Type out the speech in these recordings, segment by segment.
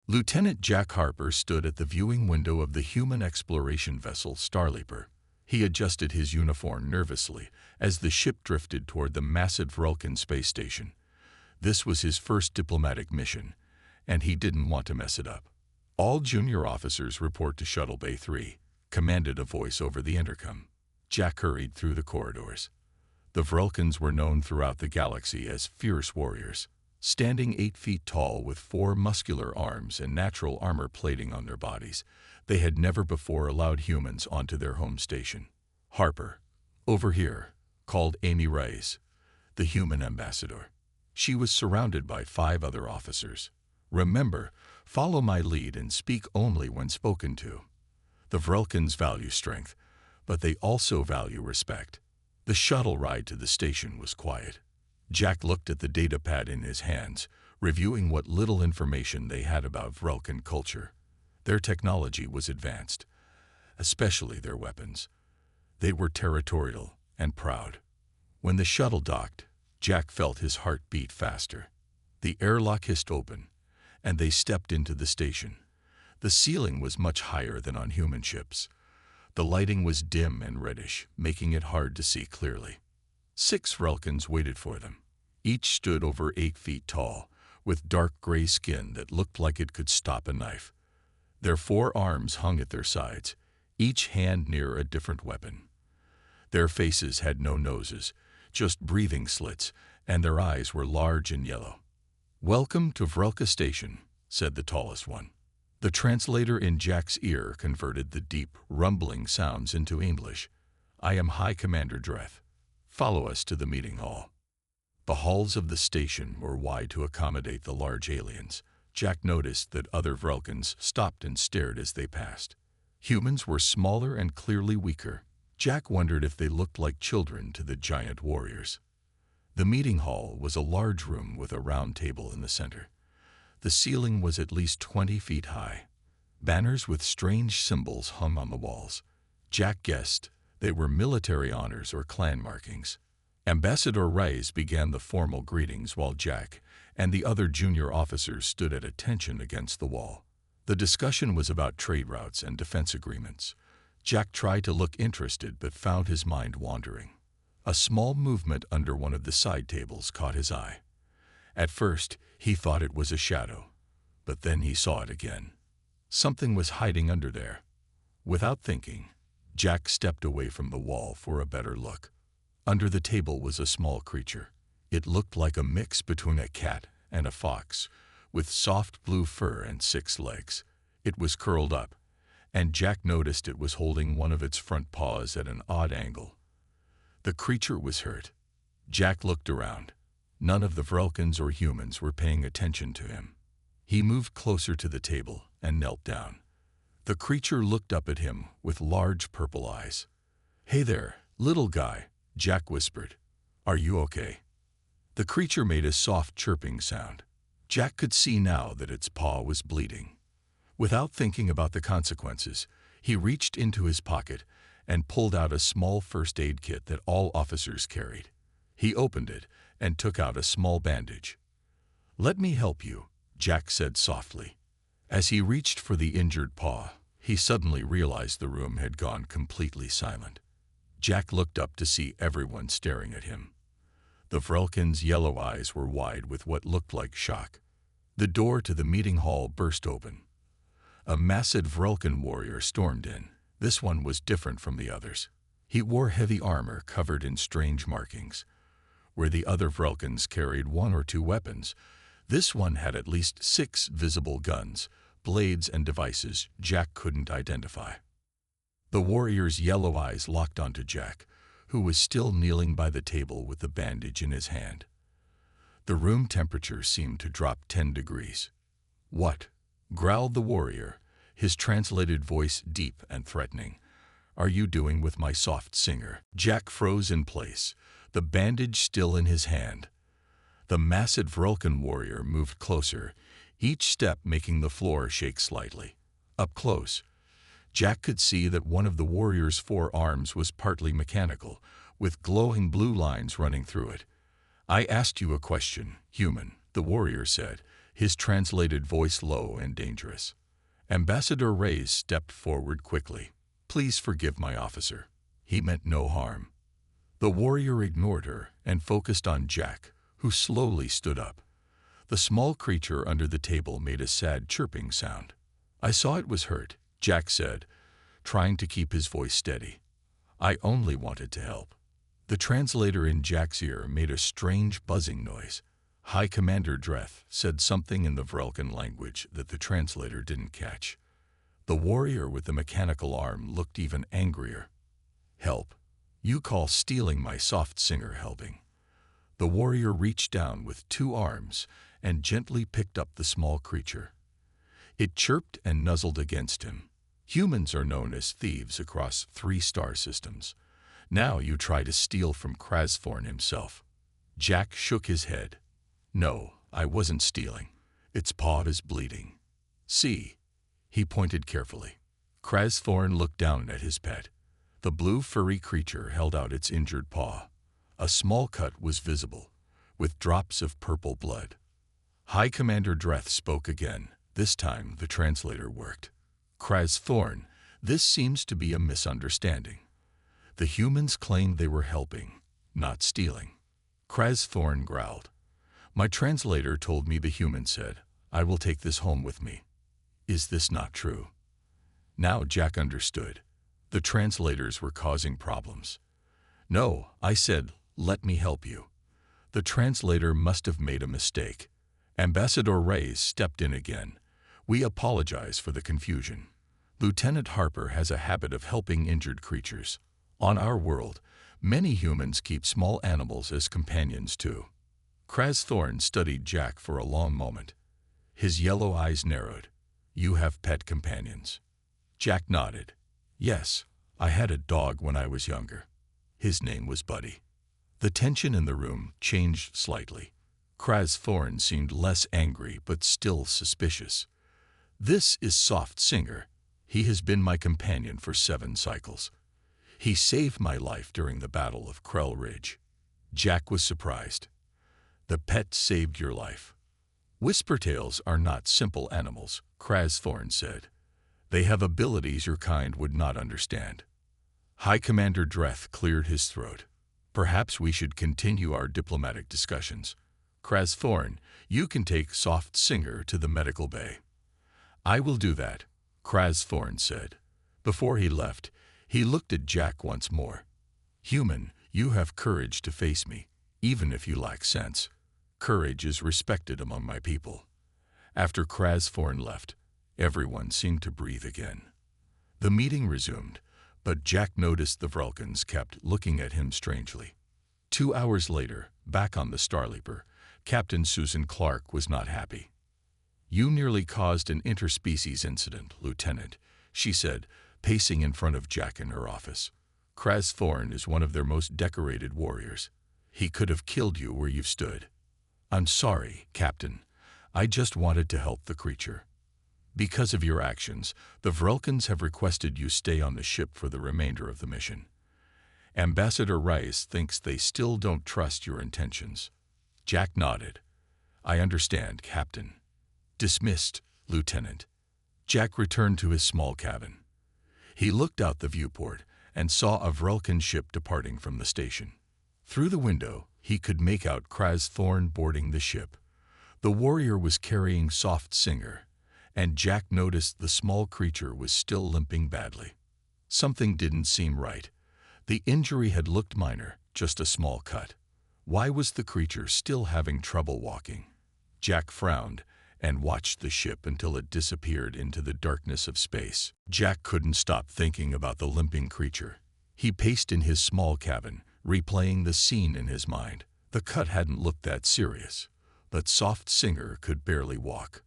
Lieutenant Jack Harper stood at the viewing window of the human exploration vessel Starleaper. He adjusted his uniform nervously as the ship drifted toward the massive Vulcan space station. This was his first diplomatic mission, and he didn't want to mess it up. "All junior officers report to Shuttle Bay 3, commanded a voice over the intercom. Jack hurried through the corridors. The Vulcans were known throughout the galaxy as fierce warriors, standing 8 feet tall with 4 muscular arms and natural armor plating on their bodies. They had never before allowed humans onto their home station. "Harper, over here," called Amy Reyes, the human ambassador. She was surrounded by 5 other officers. "Remember, follow my lead and speak only when spoken to. The Vulcans value strength, but they also value respect." The shuttle ride to the station was quiet. Jack looked at the datapad in his hands, reviewing what little information they had about Vulcan culture. Their technology was advanced, especially their weapons. They were territorial and proud. When the shuttle docked, Jack felt his heart beat faster. The airlock hissed open, and they stepped into the station. The ceiling was much higher than on human ships. The lighting was dim and reddish, making it hard to see clearly. 6 Vulcans waited for them. Each stood over 8 feet tall, with dark gray skin that looked like it could stop a knife. Their 4 arms hung at their sides, each hand near a different weapon. Their faces had no noses, just breathing slits, and their eyes were large and yellow. "Welcome to Vulca Station," said the tallest one. The translator in Jack's ear converted the deep, rumbling sounds into English. "I am High Commander Dreth. Follow us to the meeting hall." The halls of the station were wide to accommodate the large aliens. Jack noticed that other Vulcans stopped and stared as they passed. Humans were smaller and clearly weaker. Jack wondered if they looked like children to the giant warriors. The meeting hall was a large room with a round table in the center. The ceiling was at least 20 feet high. Banners with strange symbols hung on the walls. Jack guessed they were military honors or clan markings. Ambassador Reyes began the formal greetings while Jack and the other junior officers stood at attention against the wall. The discussion was about trade routes and defense agreements. Jack tried to look interested but found his mind wandering. A small movement under one of the side tables caught his eye. At first, he thought it was a shadow, but then he saw it again. Something was hiding under there. Without thinking, Jack stepped away from the wall for a better look. Under the table was a small creature. It looked like a mix between a cat and a fox, with soft blue fur and 6 legs. It was curled up, and Jack noticed it was holding one of its front paws at an odd angle. The creature was hurt. Jack looked around. None of the Vulcans or humans were paying attention to him. He moved closer to the table and knelt down. The creature looked up at him with large purple eyes. "Hey there, little guy," Jack whispered. "Are you okay?" The creature made a soft chirping sound. Jack could see now that its paw was bleeding. Without thinking about the consequences, he reached into his pocket and pulled out a small first aid kit that all officers carried. He opened it and took out a small bandage. "Let me help you," Jack said softly. As he reached for the injured paw, he suddenly realized the room had gone completely silent. Jack looked up to see everyone staring at him. The Vulcan's yellow eyes were wide with what looked like shock. The door to the meeting hall burst open. A massive Vulcan warrior stormed in. This one was different from the others. He wore heavy armor covered in strange markings. Where the other Vulcans carried 1 or 2 weapons, this one had at least 6 visible guns, blades and devices Jack couldn't identify. The warrior's yellow eyes locked onto Jack, who was still kneeling by the table with the bandage in his hand. The room temperature seemed to drop 10 degrees. "What?" growled the warrior, his translated voice deep and threatening. "Are you doing with my soft singer?" Jack froze in place, the bandage still in his hand. The massive Vulcan warrior moved closer, each step making the floor shake slightly. Up close, Jack could see that one of the warrior's 4 arms was partly mechanical, with glowing blue lines running through it. "I asked you a question, human," the warrior said, his translated voice low and dangerous. Ambassador Reyes stepped forward quickly. "Please forgive my officer. He meant no harm." The warrior ignored her and focused on Jack, who slowly stood up. The small creature under the table made a sad chirping sound. "I saw it was hurt," Jack said, trying to keep his voice steady. "I only wanted to help." The translator in Jack's ear made a strange buzzing noise. High Commander Dreth said something in the Vrelkan language that the translator didn't catch. The warrior with the mechanical arm looked even angrier. "Help? You call stealing my soft singer helping?" The warrior reached down with 2 arms and gently picked up the small creature. It chirped and nuzzled against him. "Humans are known as thieves across 3 star systems. Now you try to steal from Krasthorn himself." Jack shook his head. "No, I wasn't stealing. Its paw is bleeding. See?" He pointed carefully. Krasthorn looked down at his pet. The blue furry creature held out its injured paw. A small cut was visible, with drops of purple blood. High Commander Dreth spoke again. This time the translator worked. "Krasthorn, this seems to be a misunderstanding. The humans claimed they were helping, not stealing." Krasthorn growled. "My translator told me the human said, 'I will take this home with me.' Is this not true?" Now Jack understood. The translators were causing problems. "No, I said, 'Let me help you.'" The translator must have made a mistake. Ambassador Reyes stepped in again. "We apologize for the confusion. Lieutenant Harper has a habit of helping injured creatures. On our world, many humans keep small animals as companions too." Krasthorn studied Jack for a long moment. His yellow eyes narrowed. "You have pet companions?" Jack nodded. "Yes, I had a dog when I was younger. His name was Buddy." The tension in the room changed slightly. Krasthorn seemed less angry but still suspicious. "This is Soft Singer. He has been my companion for 7 cycles. He saved my life during the Battle of Krell Ridge." Jack was surprised. "The pet saved your life?" "Whispertails are not simple animals," Krasthorn said. "They have abilities your kind would not understand." High Commander Dreth cleared his throat. "Perhaps we should continue our diplomatic discussions. Krasthorn, you can take Soft Singer to the medical bay." "I will do that," Krasthorn said. Before he left, he looked at Jack once more. "Human, you have courage to face me, even if you lack sense. Courage is respected among my people." After Krasthorn left, everyone seemed to breathe again. The meeting resumed, but Jack noticed the Vrelkans kept looking at him strangely. 2 hours later, back on the Starleaper, Captain Susan Clark was not happy. "You nearly caused an interspecies incident, Lieutenant," she said, pacing in front of Jack in her office. "Krasthorn is one of their most decorated warriors. He could have killed you where you stood." "I'm sorry, Captain. I just wanted to help the creature." "Because of your actions, the Vrelkans have requested you stay on the ship for the remainder of the mission. Ambassador Reyes thinks they still don't trust your intentions." Jack nodded. "I understand, Captain." "Dismissed, Lieutenant." Jack returned to his small cabin. He looked out the viewport and saw a Vrelkan ship departing from the station. Through the window, he could make out Krasthorn boarding the ship. The warrior was carrying Soft Singer, and Jack noticed the small creature was still limping badly. Something didn't seem right. The injury had looked minor, just a small cut. Why was the creature still having trouble walking? Jack frowned and watched the ship until it disappeared into the darkness of space. Jack couldn't stop thinking about the limping creature. He paced in his small cabin, replaying the scene in his mind. The cut hadn't looked that serious, but Soft Singer could barely walk.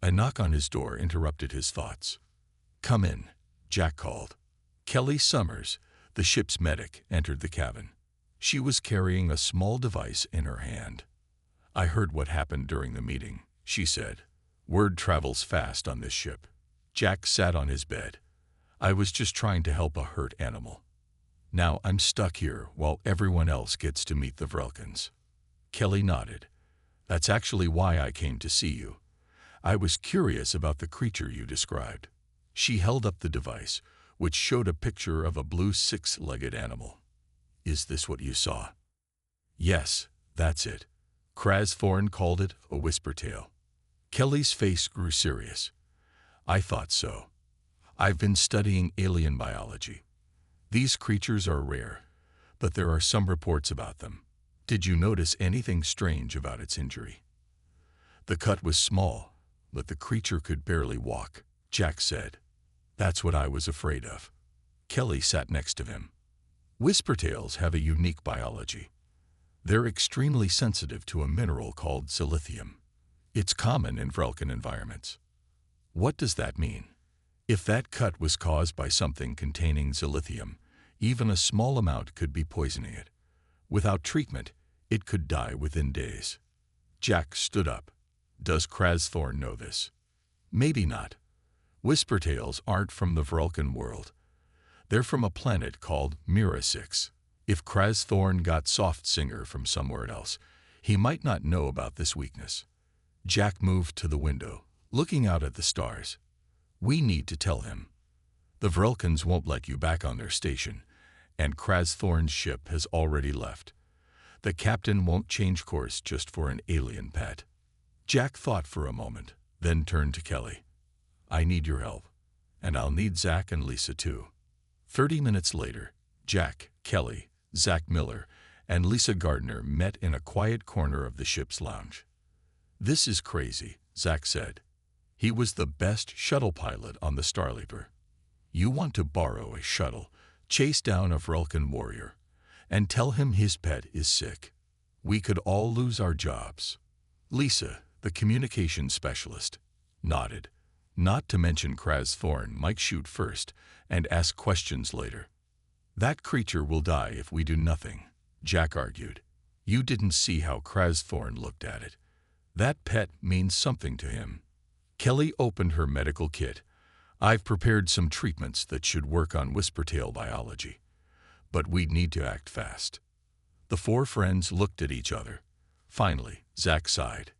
A knock on his door interrupted his thoughts. "Come in," Jack called. Kelly Summers, the ship's medic, entered the cabin. She was carrying a small device in her hand. "I heard what happened during the meeting," she said. "Word travels fast on this ship." Jack sat on his bed. "I was just trying to help a hurt animal. Now I'm stuck here while everyone else gets to meet the Vrelkans." Kelly nodded. "That's actually why I came to see you. I was curious about the creature you described. She held up the device, which showed a picture of a blue six-legged animal. Is this what you saw? Yes, that's it. Thorn called it a whispertail. Kelly's face grew serious. I thought so. I've been studying alien biology. These creatures are rare, but there are some reports about them. Did you notice anything strange about its injury? The cut was small, but the creature could barely walk, Jack said. That's what I was afraid of. Kelly sat next to him. Whispertails have a unique biology. They're extremely sensitive to a mineral called silithium. It's common in Vrelkin environments. What does that mean? If that cut was caused by something containing silithium, even a small amount could be poisoning it. Without treatment, it could die within days. Jack stood up. Does Thorn know this? Maybe not. Whispertails aren't from the Vrelkin world. They're from a planet called Mira 6. If Thorn got Soft Singer from somewhere else, he might not know about this weakness. Jack moved to the window, looking out at the stars. We need to tell him. The Vrelkins won't let you back on their station, and Thorn's ship has already left. The captain won't change course just for an alien pet. Jack thought for a moment, then turned to Kelly. I need your help, and I'll need Zach and Lisa too. 30 minutes later, Jack, Kelly, Zach Miller, and Lisa Gardner met in a quiet corner of the ship's lounge. This is crazy, Zach said. He was the best shuttle pilot on the Starleaper. You want to borrow a shuttle, chase down a Vrelkin warrior, and tell him his pet is sick. We could all lose our jobs. Lisa, the communications specialist, nodded. Not to mention Thorn might shoot first and ask questions later. That creature will die if we do nothing, Jack argued. You didn't see how Thorn looked at it. That pet means something to him. Kelly opened her medical kit. I've prepared some treatments that should work on whispertail biology. But we'd need to act fast. The four friends looked at each other. Finally, Zach sighed.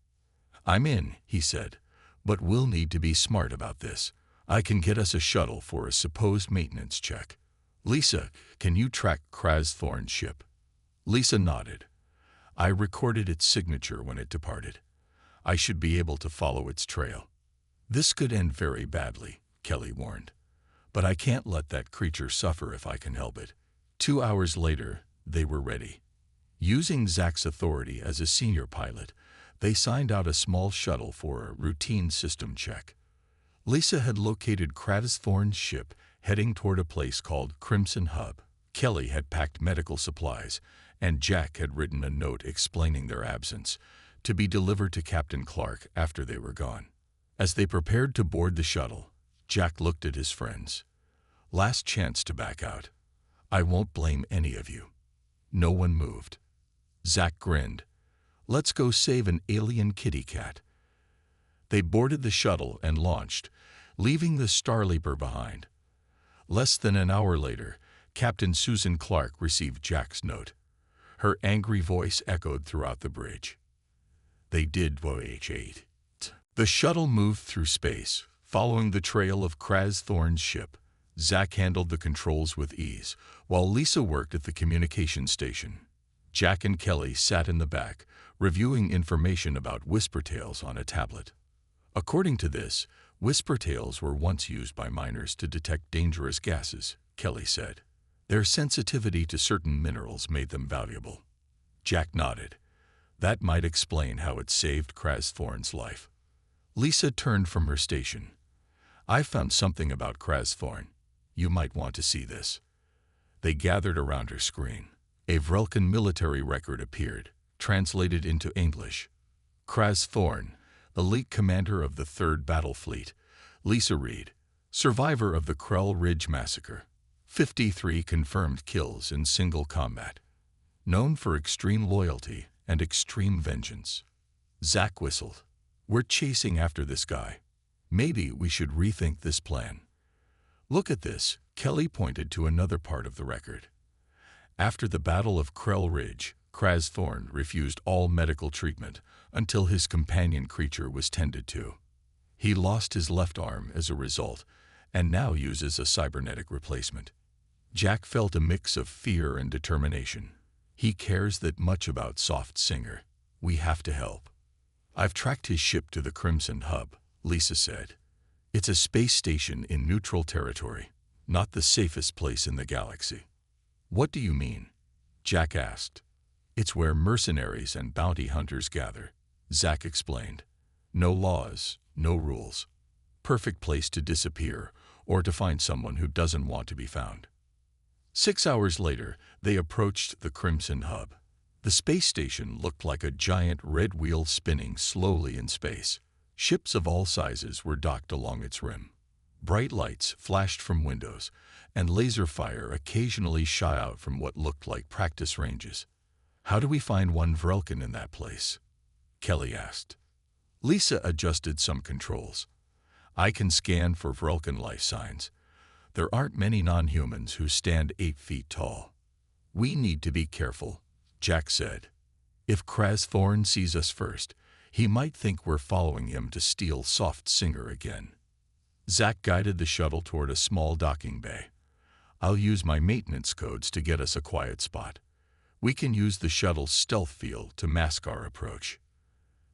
I'm in, he said, but we'll need to be smart about this. I can get us a shuttle for a supposed maintenance check. Lisa, can you track Thorn's ship? Lisa nodded. I recorded its signature when it departed. I should be able to follow its trail. This could end very badly, Kelly warned. But I can't let that creature suffer if I can help it. 2 hours later, they were ready. Using Zach's authority as a senior pilot, they signed out a small shuttle for a routine system check. Lisa had located Thorn's ship heading toward a place called Crimson Hub. Kelly had packed medical supplies, and Jack had written a note explaining their absence, to be delivered to Captain Clark after they were gone. As they prepared to board the shuttle, Jack looked at his friends. Last chance to back out. I won't blame any of you. No one moved. Zach grinned. Let's go save an alien kitty cat. They boarded the shuttle and launched, leaving the Starleaper behind. Less than an hour later, Captain Susan Clark received Jack's note. Her angry voice echoed throughout the bridge. They did Voyage 8. The shuttle moved through space, following the trail of Thorn's ship. Zach handled the controls with ease, while Lisa worked at the communications station. Jack and Kelly sat in the back, reviewing information about whispertails on a tablet. According to this, whispertails were once used by miners to detect dangerous gases, Kelly said. Their sensitivity to certain minerals made them valuable. Jack nodded. That might explain how it saved Thorn's life. Lisa turned from her station. I found something about Thorn. You might want to see this. They gathered around her screen. A Vrelkin military record appeared, translated into English. Thorn, elite commander of the 3rd Battle Fleet. Lisa Reed, survivor of the Krell Ridge Massacre. 53 confirmed kills in single combat. Known for extreme loyalty and extreme vengeance. Zach whistled. We're chasing after this guy. Maybe we should rethink this plan. Look at this, Kelly pointed to another part of the record. After the Battle of Krell Ridge, Thorn refused all medical treatment until his companion creature was tended to. He lost his left arm as a result, and now uses a cybernetic replacement. Jack felt a mix of fear and determination. He cares that much about Soft Singer. We have to help. I've tracked his ship to the Crimson Hub, Lisa said. It's a space station in neutral territory, not the safest place in the galaxy. What do you mean? Jack asked. It's where mercenaries and bounty hunters gather, Zack explained. No laws, no rules. Perfect place to disappear or to find someone who doesn't want to be found. 6 hours later, they approached the Crimson Hub. The space station looked like a giant red wheel spinning slowly in space. Ships of all sizes were docked along its rim. Bright lights flashed from windows, and laser fire occasionally shot out from what looked like practice ranges. How do we find one Vrelkin in that place? Kelly asked. Lisa adjusted some controls. I can scan for Vrelkin life signs. There aren't many non-humans who stand 8 feet tall. We need to be careful, Jack said. If Kraz Thorn sees us first, he might think we're following him to steal Soft Singer again. Zack guided the shuttle toward a small docking bay. I'll use my maintenance codes to get us a quiet spot. We can use the shuttle's stealth field to mask our approach.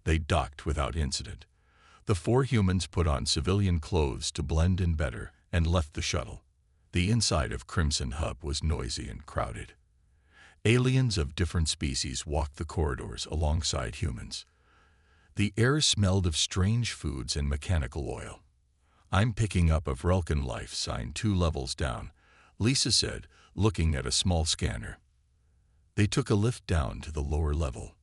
They docked without incident. The 4 humans put on civilian clothes to blend in better and left the shuttle. The inside of Crimson Hub was noisy and crowded. Aliens of different species walked the corridors alongside humans. The air smelled of strange foods and mechanical oil. I'm picking up a Vrelkin life sign 2 levels down, Lisa said, looking at a small scanner. They took a lift down to the lower level.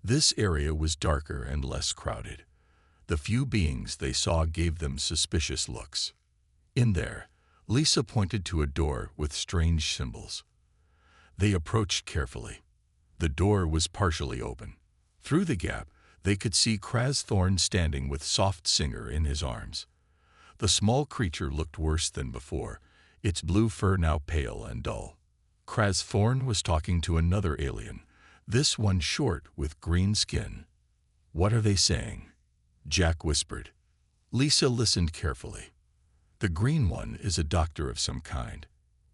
This area was darker and less crowded. The few beings they saw gave them suspicious looks. In there, Lisa pointed to a door with strange symbols. They approached carefully. The door was partially open. Through the gap, they could see Kraz Thorn standing with Soft Singer in his arms. The small creature looked worse than before, its blue fur now pale and dull. Kraz Thorn was talking to another alien, this one short with green skin. What are they saying? Jack whispered. Lisa listened carefully. The green one is a doctor of some kind.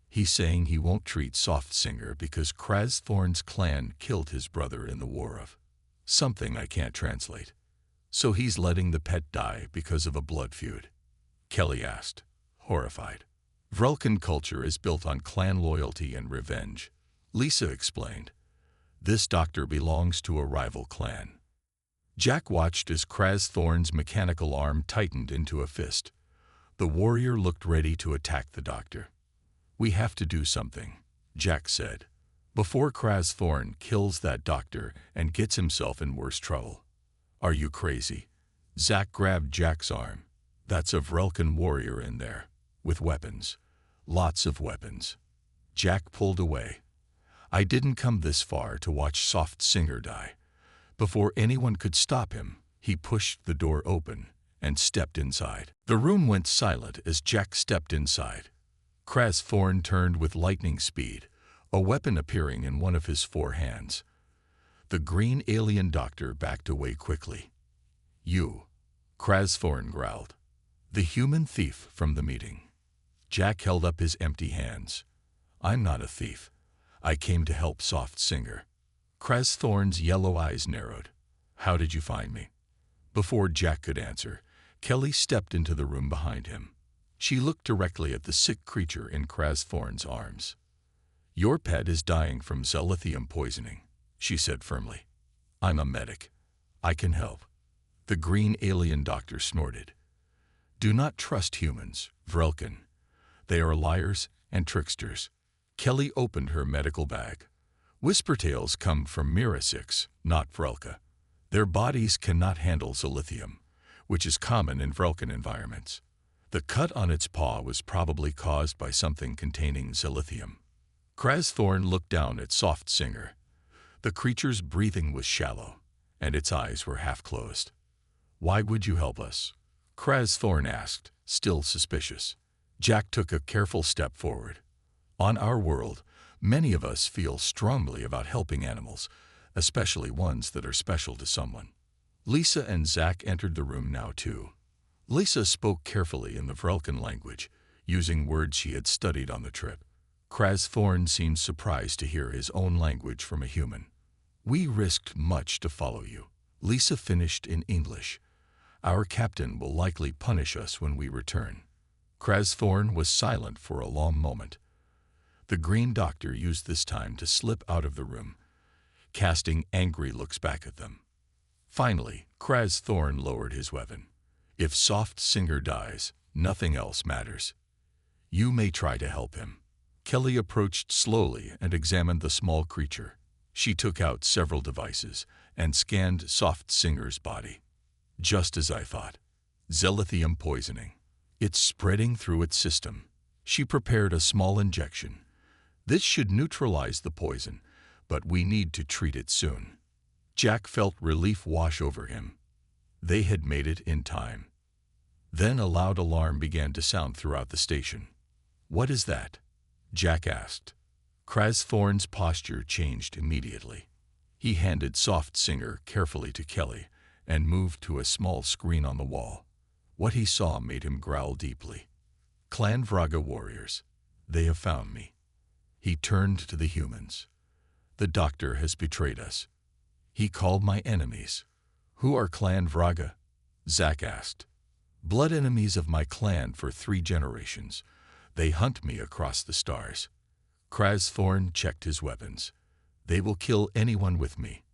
He's saying he won't treat Soft Singer because Kraz Thorn's clan killed his brother in the war of something I can't translate. So he's letting the pet die because of a blood feud. Kelly asked, horrified. Vrelkin culture is built on clan loyalty and revenge, Lisa explained. This doctor belongs to a rival clan. Jack watched as Kraz Thorn's mechanical arm tightened into a fist. The warrior looked ready to attack the doctor. We have to do something, Jack said, before Kraz Thorn kills that doctor and gets himself in worse trouble. Are you crazy? Zack grabbed Jack's arm. That's a Vrelkin warrior in there, with weapons. Lots of weapons. Jack pulled away. I didn't come this far to watch Soft Singer die. Before anyone could stop him, he pushed the door open and stepped inside. The room went silent as Jack stepped inside. Kraz Thorn turned with lightning speed, a weapon appearing in one of his 4 hands. The green alien doctor backed away quickly. You, Kraz Thorn growled. The human thief from the meeting. Jack held up his empty hands. I'm not a thief. I came to help Soft Singer. Kraz Thorn's yellow eyes narrowed. How did you find me? Before Jack could answer, Kelly stepped into the room behind him. She looked directly at the sick creature in Kraz Thorn's arms. Your pet is dying from zelithium poisoning, she said firmly. I'm a medic. I can help. The green alien doctor snorted. Do not trust humans, Vrelkin. They are liars and tricksters. Kelly opened her medical bag. Whisper tales come from Mirasix, not Vrelka. Their bodies cannot handle zelithium, which is common in Vrelkin environments. The cut on its paw was probably caused by something containing zelithium. Kraz Thorn looked down at Soft Singer. The creature's breathing was shallow, and its eyes were half closed. Why would you help us? Kraz Thorn asked, still suspicious. Jack took a careful step forward. On our world, many of us feel strongly about helping animals, especially ones that are special to someone. Lisa and Zack entered the room now too. Lisa spoke carefully in the Vrelkan language, using words she had studied on the trip. Kraz Thorn seemed surprised to hear his own language from a human. "We risked much to follow you," Lisa finished in English. "Our captain will likely punish us when we return." Kraz Thorn was silent for a long moment. The Green Doctor used this time to slip out of the room, casting angry looks back at them. Finally, Kraz Thorn lowered his weapon. "If Soft Singer dies, nothing else matters. You may try to help him." Kelly approached slowly and examined the small creature. She took out several devices and scanned Soft Singer's body. "Just as I thought. Zelithium poisoning. It's spreading through its system." She prepared a small injection. "This should neutralize the poison, but we need to treat it soon." Jack felt relief wash over him. They had made it in time. Then a loud alarm began to sound throughout the station. "What is that?" Jack asked. Kraz Thorn's posture changed immediately. He handed Soft Singer carefully to Kelly and moved to a small screen on the wall. What he saw made him growl deeply. "Clan Vraga warriors. They have found me." He turned to the humans. "The Doctor has betrayed us. He called my enemies." "Who are Clan Vraga?" Zack asked. "Blood enemies of my clan for 3 generations. They hunt me across the stars." Kraz Thorn checked his weapons. "They will kill anyone with me.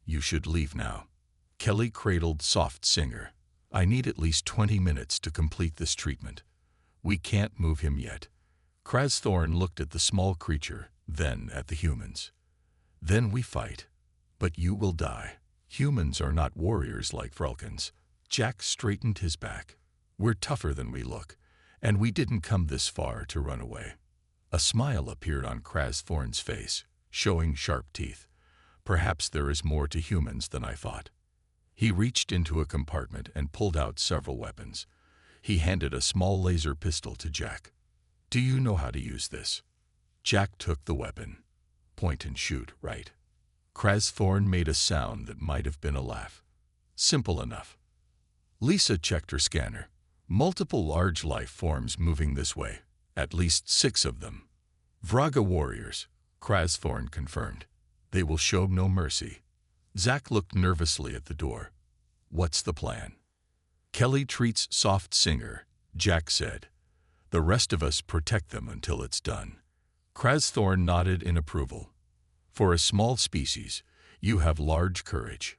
You should leave now." Kelly cradled Soft Singer. "I need at least 20 minutes to complete this treatment. We can't move him yet." Kraz Thorn looked at the small creature, then at the humans. "Then we fight. But you will die. Humans are not warriors like Vrelkans." Jack straightened his back. "We're tougher than we look, and we didn't come this far to run away." A smile appeared on Kraz Thorn's face, showing sharp teeth. "Perhaps there is more to humans than I thought." He reached into a compartment and pulled out several weapons. He handed a small laser pistol to Jack. "Do you know how to use this?" Jack took the weapon. "Point and shoot, right?" Kraz Thorn made a sound that might have been a laugh. "Simple enough." Lisa checked her scanner. Multiple large life forms moving this way. At least 6 of them. "Vraga warriors," Kraz Thorn confirmed. "They will show no mercy." Zack looked nervously at the door. "What's the plan?" "Kelly treats Soft Singer," Jack said. "The rest of us protect them until it's done." Kraz Thorn nodded in approval. "For a small species, you have large courage."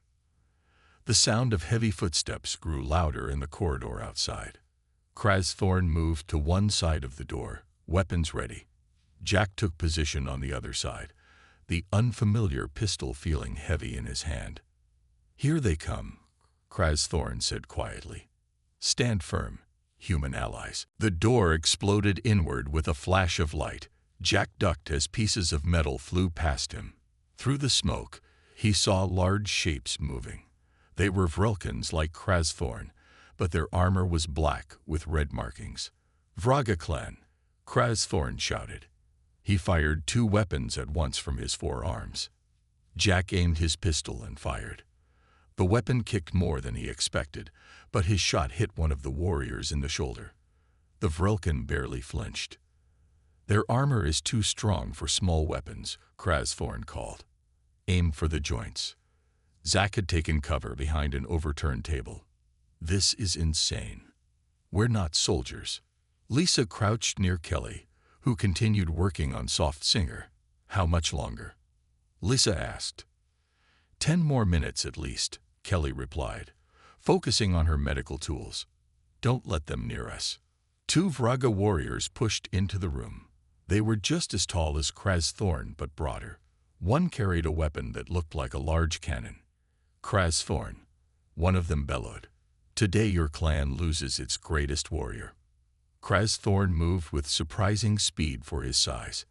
The sound of heavy footsteps grew louder in the corridor outside. Kraz Thorn moved to one side of the door, weapons ready. Jack took position on the other side, the unfamiliar pistol feeling heavy in his hand. "Here they come," Kraz Thorn said quietly. "Stand firm, human allies." The door exploded inward with a flash of light. Jack ducked as pieces of metal flew past him. Through the smoke, he saw large shapes moving. They were Vrelkans like Kraz Thorn, but their armor was black with red markings. "Vraga clan," Kraz Thorn shouted. He fired 2 weapons at once from his 4 arms. Jack aimed his pistol and fired. The weapon kicked more than he expected, but his shot hit one of the warriors in the shoulder. The Vrelkan barely flinched. "Their armor is too strong for small weapons," Kraz Thorn called. "Aim for the joints." Zack had taken cover behind an overturned table. "This is insane. We're not soldiers." Lisa crouched near Kelly, who continued working on Soft Singer. "How much longer?" Lisa asked. 10 more minutes at least," Kelly replied, focusing on her medical tools. "Don't let them near us." 2 Vraga warriors pushed into the room. They were just as tall as Kraz Thorn, but broader. One carried a weapon that looked like a large cannon. "Kraz Thorn," one of them bellowed. "Today your clan loses its greatest warrior." Kraz Thorn moved with surprising speed for his size.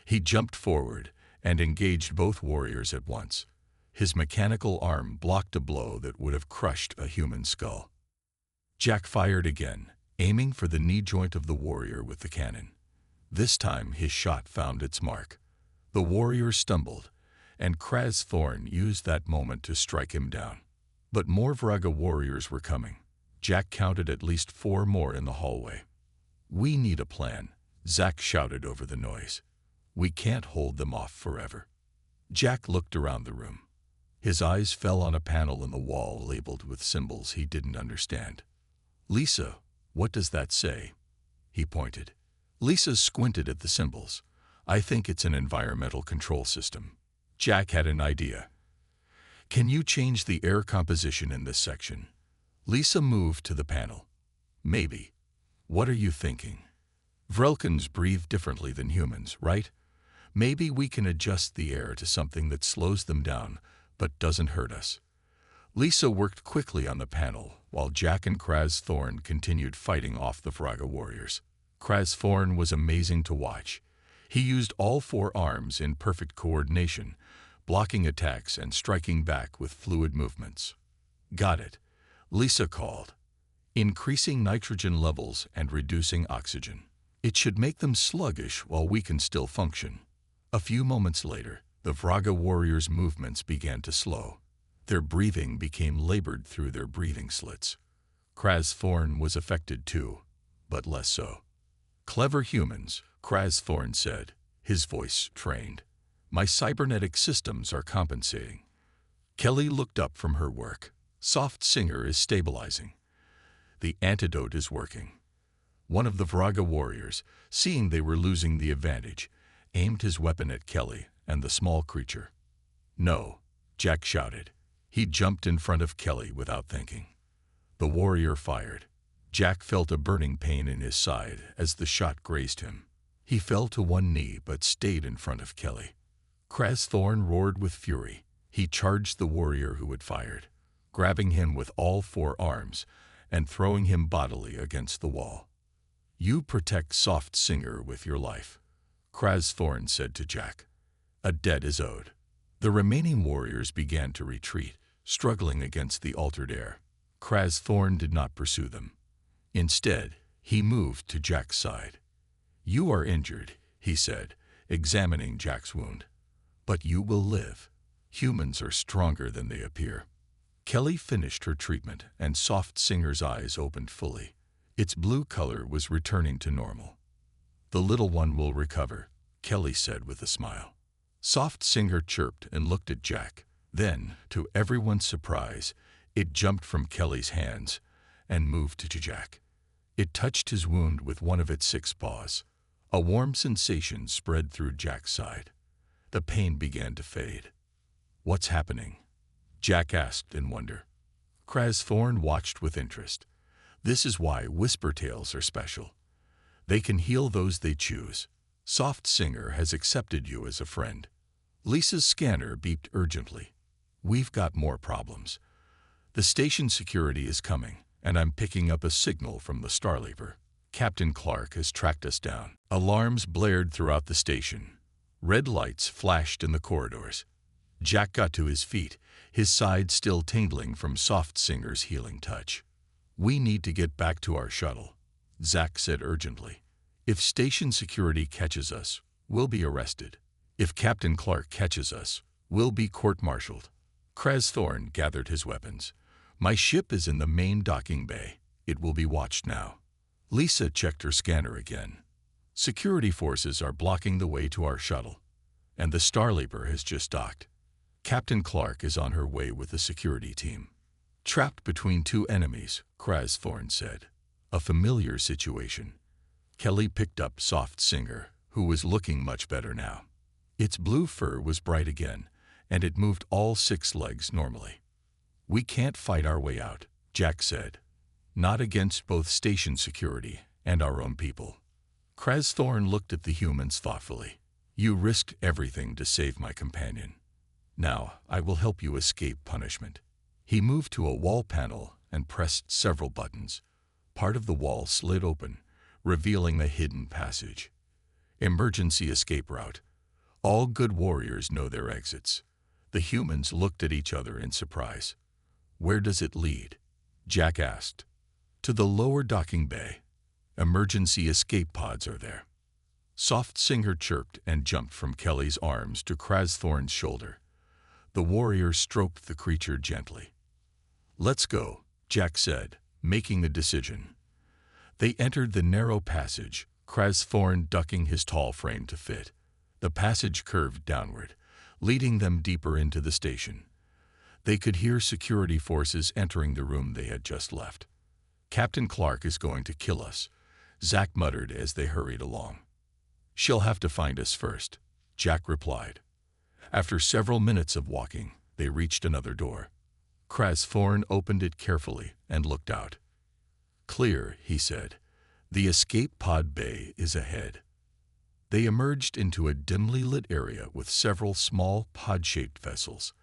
He jumped forward and engaged both warriors at once. His mechanical arm blocked a blow that would have crushed a human skull. Jack fired again, aiming for the knee joint of the warrior with the cannon. This time his shot found its mark. The warrior stumbled, and Kraz Thorn used that moment to strike him down. But more Vraga warriors were coming. Jack counted at least 4 more in the hallway. "We need a plan," Zack shouted over the noise. "We can't hold them off forever." Jack looked around the room. His eyes fell on a panel in the wall labeled with symbols he didn't understand. "Lisa, what does that say?" He pointed. Lisa squinted at the symbols. "I think it's an environmental control system." Jack had an idea. "Can you change the air composition in this section?" Lisa moved to the panel. "Maybe. What are you thinking?" "Vrelkins breathe differently than humans, right? Maybe we can adjust the air to something that slows them down but doesn't hurt us." Lisa worked quickly on the panel while Jack and Kraz Thorn continued fighting off the Vraga warriors. Kraz Thorn was amazing to watch. He used all 4 arms in perfect coordination, blocking attacks and striking back with fluid movements. "Got it," Lisa called. "Increasing nitrogen levels and reducing oxygen. It should make them sluggish while we can still function." A few moments later, the Vraga warriors' movements began to slow. Their breathing became labored through their breathing slits. Kraz Thorn was affected too, but less so. "Clever humans," Kraz Thorn said, his voice trained. "My cybernetic systems are compensating." Kelly looked up from her work. "Soft Singer is stabilizing. The antidote is working." One of the Vraga warriors, seeing they were losing the advantage, aimed his weapon at Kelly and the small creature. "No," Jack shouted. He jumped in front of Kelly without thinking. The warrior fired. Jack felt a burning pain in his side as the shot grazed him. He fell to one knee but stayed in front of Kelly. Kraz Thorn roared with fury. He charged the warrior who had fired, grabbing him with all 4 arms and throwing him bodily against the wall. "You protect Soft Singer with your life," Kraz Thorn said to Jack. "A debt is owed." The remaining warriors began to retreat, struggling against the altered air. Kraz Thorn did not pursue them. Instead, he moved to Jack's side. "You are injured," he said, examining Jack's wound. "But you will live. Humans are stronger than they appear." Kelly finished her treatment, and Soft Singer's eyes opened fully. Its blue color was returning to normal. "The little one will recover," Kelly said with a smile. Soft Singer chirped and looked at Jack. Then, to everyone's surprise, it jumped from Kelly's hands and moved to Jack. It touched his wound with one of its 6 paws. A warm sensation spread through Jack's side. The pain began to fade. "What's happening?" Jack asked in wonder. Kraz Thorn watched with interest. "This is why Whisper Tales are special. They can heal those they choose. Soft Singer has accepted you as a friend." Lisa's scanner beeped urgently. "We've got more problems. The station security is coming, and I'm picking up a signal from the Starleaper. Captain Clark has tracked us down." Alarms blared throughout the station. Red lights flashed in the corridors. Jack got to his feet, his side still tingling from Soft Singer's healing touch. "We need to get back to our shuttle," Zack said urgently. "If station security catches us, we'll be arrested. If Captain Clark catches us, we'll be court-martialed." Kraz Thorn gathered his weapons. "My ship is in the main docking bay. It will be watched now." Lisa checked her scanner again. "Security forces are blocking the way to our shuttle, and the Starleaper has just docked. Captain Clark is on her way with the security team." "Trapped between 2 enemies," Kraz Thorn said. "A familiar situation." Kelly picked up Soft Singer, who was looking much better now. Its blue fur was bright again, and it moved all 6 legs normally. "We can't fight our way out," Jack said. "Not against both station security and our own people." Kraz Thorn looked at the humans thoughtfully. "You risked everything to save my companion. Now I will help you escape punishment." He moved to a wall panel and pressed several buttons. Part of the wall slid open, revealing a hidden passage. "Emergency escape route. All good warriors know their exits." The humans looked at each other in surprise. "Where does it lead?" Jack asked. "To the lower docking bay. Emergency escape pods are there." Soft Singer chirped and jumped from Kelly's arms to Kraz Thorn's shoulder. The warrior stroked the creature gently. "Let's go," Jack said, making the decision. They entered the narrow passage, Thorn ducking his tall frame to fit. The passage curved downward, leading them deeper into the station. They could hear security forces entering the room they had just left. "Captain Clark is going to kill us," Zack muttered as they hurried along. "She'll have to find us first," Jack replied. After several minutes of walking, they reached another door. Thorn opened it carefully and looked out. "Clear," he said. "The escape pod bay is ahead." They emerged into a dimly lit area with several small pod-shaped vessels.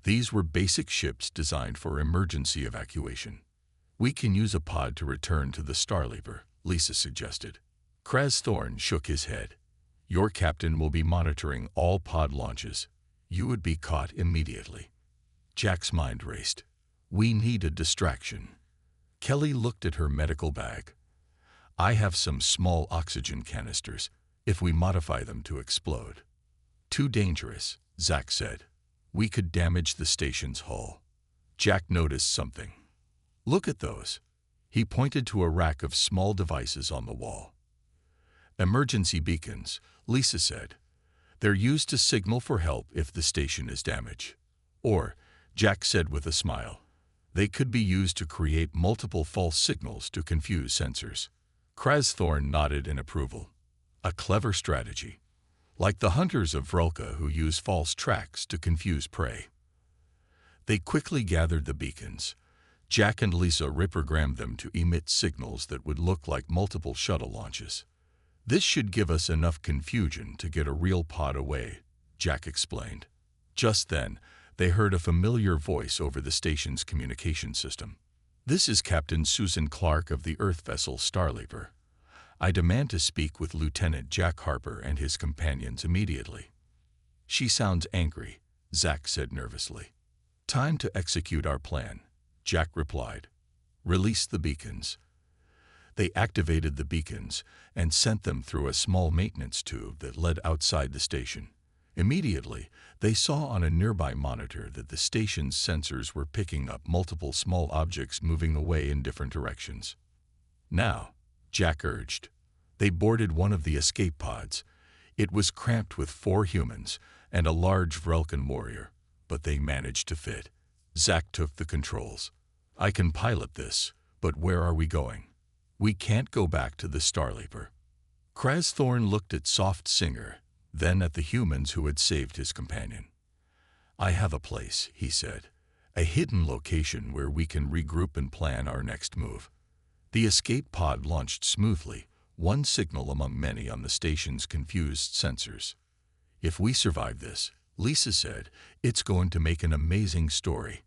These were basic ships designed for emergency evacuation. "We can use a pod to return to the Starleaper," Lisa suggested. Thorn shook his head. "Your captain will be monitoring all pod launches. You would be caught immediately." Jack's mind raced. "We need a distraction." Kelly looked at her medical bag. "I have some small oxygen canisters, if we modify them to explode." "Too dangerous," Zack said. "We could damage the station's hull." Jack noticed something. "Look at those." He pointed to a rack of small devices on the wall. "Emergency beacons," Lisa said. "They're used to signal for help if the station is damaged." Or, Jack said with a smile, "they could be used to create multiple false signals to confuse sensors." Thorn nodded in approval. "A clever strategy. Like the hunters of Vrelka who use false tracks to confuse prey." They quickly gathered the beacons. Jack and Lisa reprogrammed them to emit signals that would look like multiple shuttle launches. "This should give us enough confusion to get a real pod away," Jack explained. Just then, they heard a familiar voice over the station's communication system. "This is Captain Susan Clark of the Earth vessel Starleaper. I demand to speak with Lieutenant Jack Harper and his companions immediately." "She sounds angry," Zack said nervously. "Time to execute our plan," Jack replied. "Release the beacons." They activated the beacons and sent them through a small maintenance tube that led outside the station. Immediately, they saw on a nearby monitor that the station's sensors were picking up multiple small objects moving away in different directions. "Now," Jack urged. They boarded one of the escape pods. It was cramped with 4 humans and a large Vrelkan warrior, but they managed to fit. Zack took the controls. "I can pilot this, but where are we going? We can't go back to the Starleaper." Thorn looked at Soft Singer, then at the humans who had saved his companion. "I have a place," he said. "A hidden location where we can regroup and plan our next move." The escape pod launched smoothly, one signal among many on the station's confused sensors. "If we survive this," Lisa said, "it's going to make an amazing story."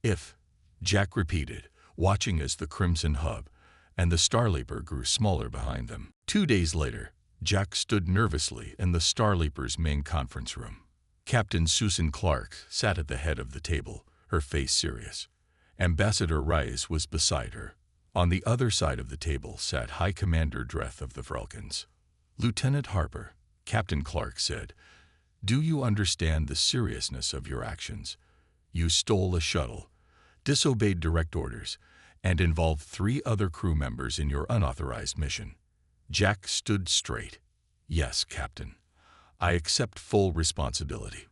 "If," Jack repeated, watching as the Crimson Hub and the Starleaper grew smaller behind them. 2 days later, Jack stood nervously in the Starleaper's main conference room. Captain Susan Clark sat at the head of the table, her face serious. Ambassador Rice was beside her. On the other side of the table sat High Commander Dreth of the Vrelkans. "Lieutenant Harper," Captain Clark said, "do you understand the seriousness of your actions? You stole a shuttle, disobeyed direct orders, and involved 3 other crew members in your unauthorized mission." Jack stood straight. "Yes, Captain. I accept full responsibility.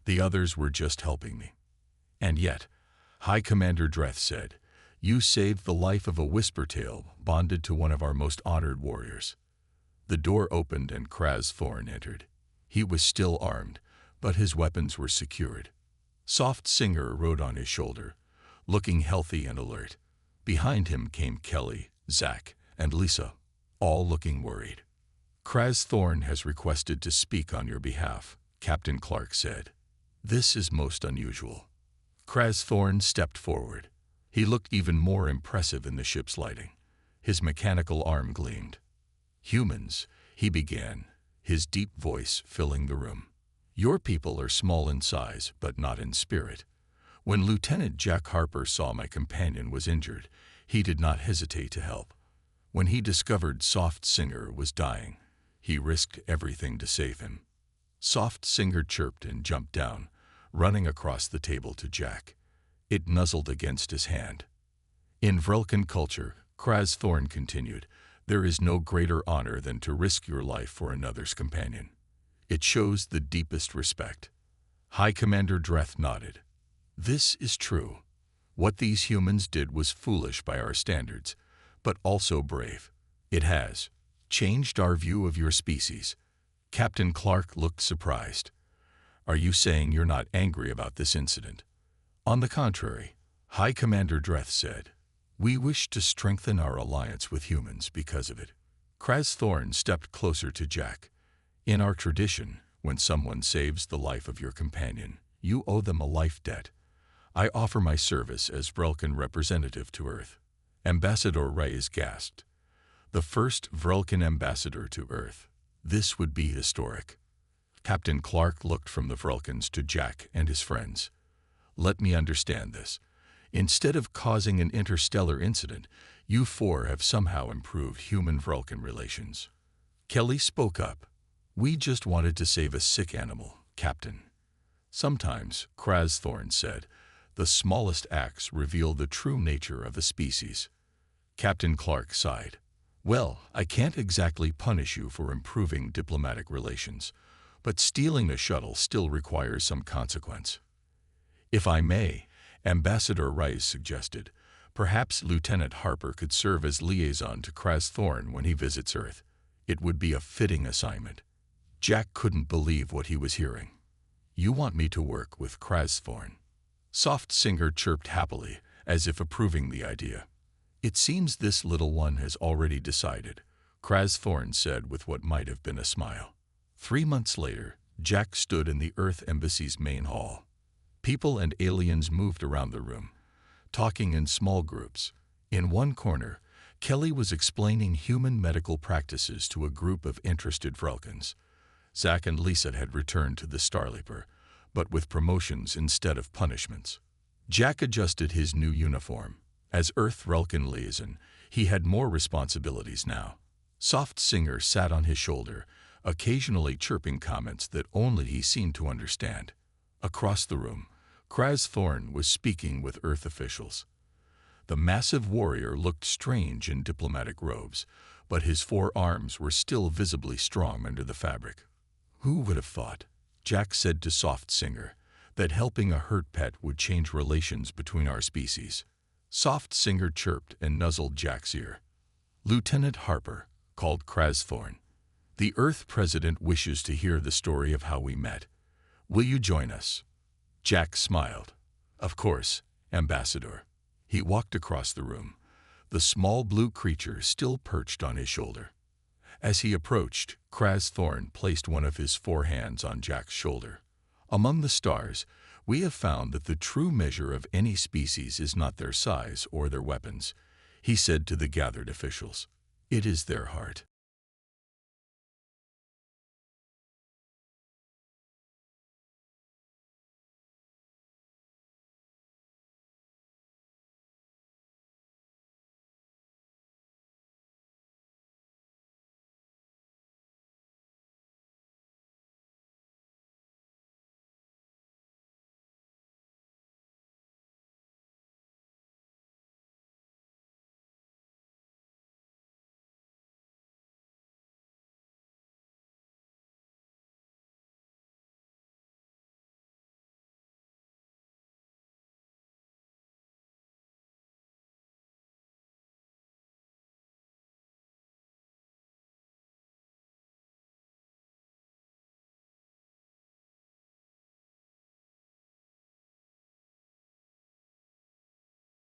The others were just helping me." "And yet," High Commander Dreth said, "you saved the life of a Whispertail bonded to one of our most honored warriors." The door opened and Thorn entered. He was still armed, but his weapons were secured. Soft Singer rode on his shoulder, looking healthy and alert. Behind him came Kelly, Zack, and Lisa, all looking worried. "Thorn has requested to speak on your behalf," Captain Clark said. "This is most unusual." Thorn stepped forward. He looked even more impressive in the ship's lighting. His mechanical arm gleamed. "Humans," he began, his deep voice filling the room. "Your people are small in size, but not in spirit. When Lieutenant Jack Harper saw my companion was injured, he did not hesitate to help. When he discovered Soft Singer was dying, he risked everything to save him." Soft Singer chirped and jumped down, running across the table to Jack. It nuzzled against his hand. In Vrelkan culture, Kraz Thorn continued, there is no greater honor than to risk your life for another's companion. It shows the deepest respect. High Commander Dreth nodded. This is true. What these humans did was foolish by our standards, but also brave. It has changed our view of your species. Captain Clark looked surprised. Are you saying you're not angry about this incident? On the contrary, High Commander Dreth said, we wish to strengthen our alliance with humans because of it. Kraz Thorn stepped closer to Jack. In our tradition, when someone saves the life of your companion, you owe them a life debt. I offer my service as Vrelkan representative to Earth. Ambassador Reyes gasped. The first Vrelkan ambassador to Earth. This would be historic. Captain Clark looked from the Vrelkans to Jack and his friends. Let me understand this. Instead of causing an interstellar incident, you four have somehow improved human-Vrelkan relations. Kelly spoke up. We just wanted to save a sick animal, Captain. Sometimes, Kraz Thorn said, the smallest acts reveal the true nature of a species. Captain Clark sighed. Well, I can't exactly punish you for improving diplomatic relations, but stealing a shuttle still requires some consequence. If I may, Ambassador Rice suggested, perhaps Lieutenant Harper could serve as liaison to Kraz Thorn when he visits Earth. It would be a fitting assignment. Jack couldn't believe what he was hearing. You want me to work with Kraz Thorn? Soft Singer chirped happily, as if approving the idea. It seems this little one has already decided, Kraz Thorn said with what might have been a smile. 3 months later, Jack stood in the Earth Embassy's main hall. People and aliens moved around the room, talking in small groups. In one corner, Kelly was explaining human medical practices to a group of interested Vrelkans. Zach and Lisa had returned to the Starleaper, but with promotions instead of punishments. Jack adjusted his new uniform. As Earth Vrelkan liaison, he had more responsibilities now. Soft Singer sat on his shoulder, occasionally chirping comments that only he seemed to understand. Across the room, Kraz Thorn was speaking with Earth officials. The massive warrior looked strange in diplomatic robes, but his 4 arms were still visibly strong under the fabric. Who would have thought, Jack said to Soft Singer, that helping a hurt pet would change relations between our species? Soft Singer chirped and nuzzled Jack's ear. Lieutenant Harper, called Kraz Thorn. The Earth President wishes to hear the story of how we met. Will you join us? Jack smiled. Of course, Ambassador. He walked across the room, the small blue creature still perched on his shoulder. As he approached, Kraz Thorn placed one of his 4 hands on Jack's shoulder. Among the stars, we have found that the true measure of any species is not their size or their weapons, he said to the gathered officials. It is their heart.